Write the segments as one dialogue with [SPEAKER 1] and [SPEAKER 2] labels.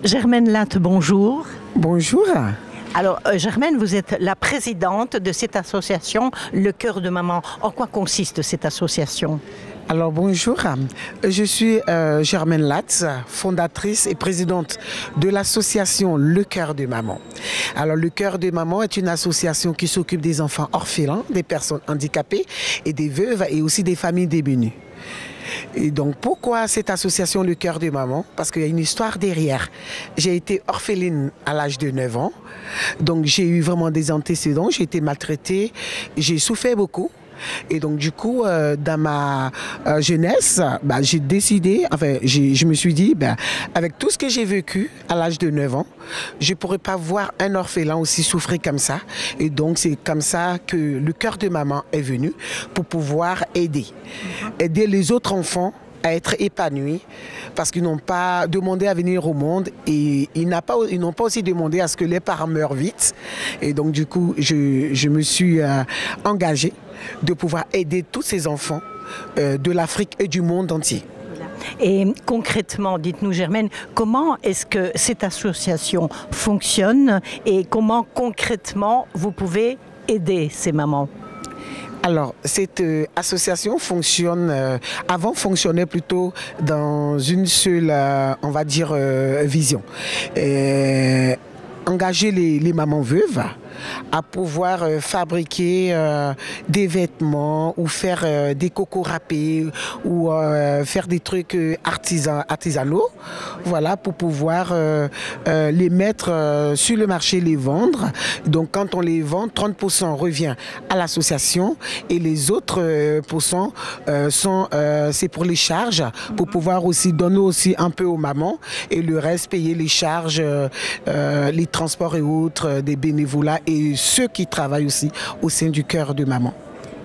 [SPEAKER 1] Germaine Latte, bonjour.
[SPEAKER 2] Bonjour.
[SPEAKER 1] Alors, Germaine, vous êtes la présidente de cette association Le Cœur de Maman. En quoi consiste cette association ?
[SPEAKER 2] Alors bonjour, je suis Germaine Latte, fondatrice et présidente de l'association Le Cœur de Maman. Alors Le Cœur de Maman est une association qui s'occupe des enfants orphelins, des personnes handicapées et des veuves et aussi des familles démunies. Et donc pourquoi cette association Le Cœur de Maman? Parce qu'il y a une histoire derrière. J'ai été orpheline à l'âge de 9 ans, donc j'ai eu vraiment des antécédents, j'ai été maltraitée, j'ai souffert beaucoup. Et donc du coup, dans ma jeunesse, j'ai décidé, je me suis dit, avec tout ce que j'ai vécu à l'âge de 9 ans, je ne pourrais pas voir un orphelin aussi souffrir comme ça. Et donc c'est comme ça que le Cœur de Maman est venu pour pouvoir aider les autres enfants à être épanouis parce qu'ils n'ont pas demandé à venir au monde et ils n'ont pas aussi demandé à ce que les parents meurent vite. Et donc du coup, je me suis engagée de pouvoir aider tous ces enfants de l'Afrique et du monde entier.
[SPEAKER 1] Et concrètement, dites-nous Germaine, comment est-ce que cette association fonctionne et comment concrètement vous pouvez aider ces mamans ?
[SPEAKER 2] Alors, cette association fonctionne, avant fonctionnait plutôt dans une seule, on va dire, vision. Engager les mamans veuves à pouvoir fabriquer des vêtements ou faire des cocos râpés ou faire des trucs artisanaux, voilà, pour pouvoir les mettre sur le marché, les vendre. Donc quand on les vend, 30% revient à l'association et les autres pourcents c'est pour les charges, pour pouvoir aussi donner aussi un peu aux mamans et le reste payer les charges, les transports et autres, des bénévolats et ceux qui travaillent aussi au sein du Cœur de Maman.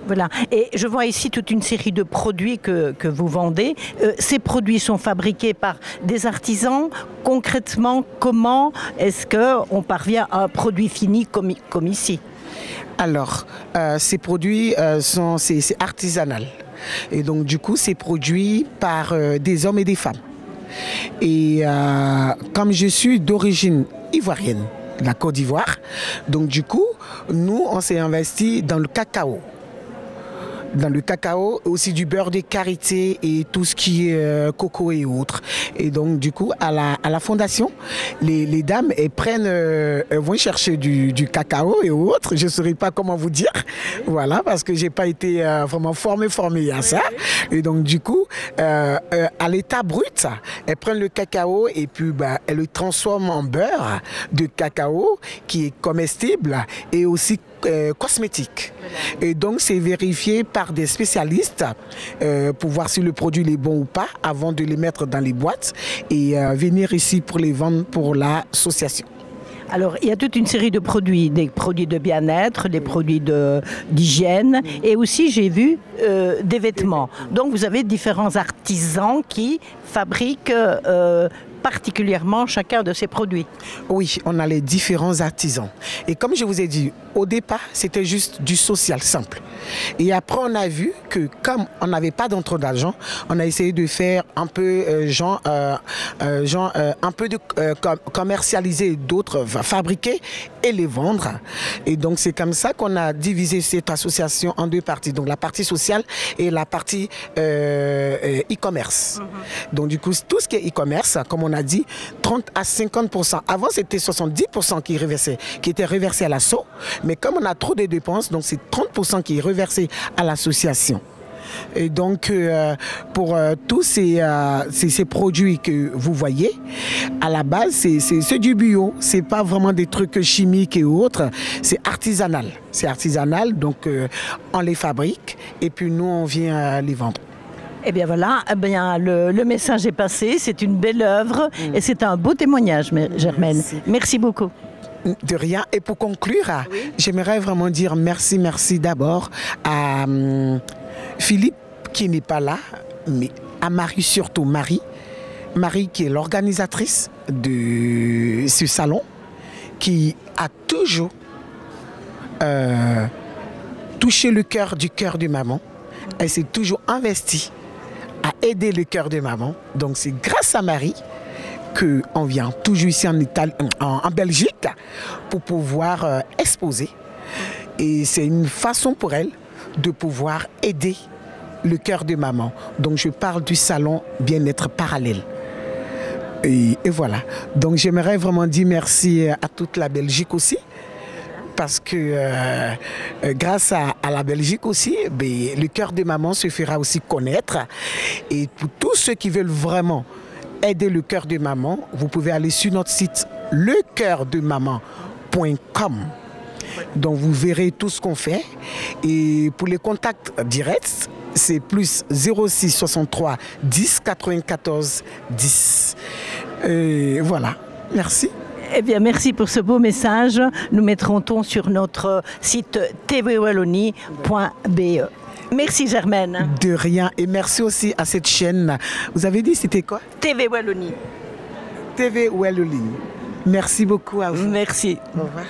[SPEAKER 1] Voilà, et je vois ici toute une série de produits que vous vendez. Ces produits sont fabriqués par des artisans. Concrètement, comment est-ce qu'on parvient à un produit fini comme ici ?
[SPEAKER 2] Alors, ces produits, c'est artisanal. Et donc, du coup, c'est produit par des hommes et des femmes. Et comme je suis d'origine ivoirienne, la Côte d'Ivoire. Donc du coup, nous, on s'est investi dans le cacao. Dans le cacao, aussi du beurre de karité et tout ce qui est coco et autres. Et donc du coup, à la fondation, les dames elles vont chercher du cacao et autres. Je ne saurais pas comment vous dire, voilà, parce que j'ai pas été vraiment formée à ça. Et donc du coup, à l'état brut, elles prennent le cacao et puis elles le transforment en beurre de cacao qui est comestible et aussi cosmétique. Et donc c'est vérifié par des spécialistes pour voir si le produit est bon ou pas avant de les mettre dans les boîtes et venir ici pour les vendre pour l'association.
[SPEAKER 1] Alors, il y a toute une série de produits, des produits de bien-être, des produits d'hygiène et aussi, j'ai vu, des vêtements. Donc, vous avez différents artisans qui fabriquent particulièrement chacun de ces produits.
[SPEAKER 2] Oui, on a les différents artisans. Et comme je vous ai dit, au départ, c'était juste du social simple. Et après, on a vu que comme on n'avait pas d'entrée d'argent, on a essayé de faire un peu, un peu de commercialiser d'autres, fabriquer et les vendre. Et donc, c'est comme ça qu'on a divisé cette association en deux parties. Donc, la partie sociale et la partie e-commerce. Donc, du coup, tout ce qui est e-commerce, comme on a dit, 30 à 50%. Avant, c'était 70% qui étaient reversés à l'asso. Mais comme on a trop de dépenses, donc c'est 30% qui est reversé à l'association. Et donc, pour tous ces produits que vous voyez, à la base, c'est du bio. C'est pas vraiment des trucs chimiques et autres. C'est artisanal. C'est artisanal, donc on les fabrique et puis nous, on vient les vendre.
[SPEAKER 1] Eh bien voilà, le message est passé, c'est une belle œuvre et c'est un beau témoignage, Germaine. Merci beaucoup.
[SPEAKER 2] De rien. Et pour conclure, j'aimerais vraiment dire merci d'abord à Philippe qui n'est pas là, mais à Marie, surtout Marie qui est l'organisatrice de ce salon, qui a toujours touché le cœur de maman. Elle s'est toujours investie à aider le Cœur de Maman. Donc c'est grâce à Marie qu'on vient toujours ici en Belgique pour pouvoir exposer. Et c'est une façon pour elle de pouvoir aider le cœur de maman. Donc je parle du salon bien-être parallèle. Et voilà. Donc j'aimerais vraiment dire merci à toute la Belgique aussi. Parce que grâce à la Belgique aussi, le cœur de maman se fera aussi connaître. Et pour tous ceux qui veulent vraiment aider le cœur de maman, vous pouvez aller sur notre site lecoeurdemaman.com. Donc vous verrez tout ce qu'on fait. Et pour les contacts directs, c'est plus 06 63 10 94 10. Voilà, merci.
[SPEAKER 1] Eh bien, merci pour ce beau message. Nous mettrons tout sur notre site tvwallonie.be. Merci Germaine.
[SPEAKER 2] De rien. Et merci aussi à cette chaîne. Vous avez dit c'était quoi?
[SPEAKER 1] TV Wallonie.
[SPEAKER 2] TV Wallonie. Merci beaucoup à vous.
[SPEAKER 1] Merci.
[SPEAKER 2] Au revoir.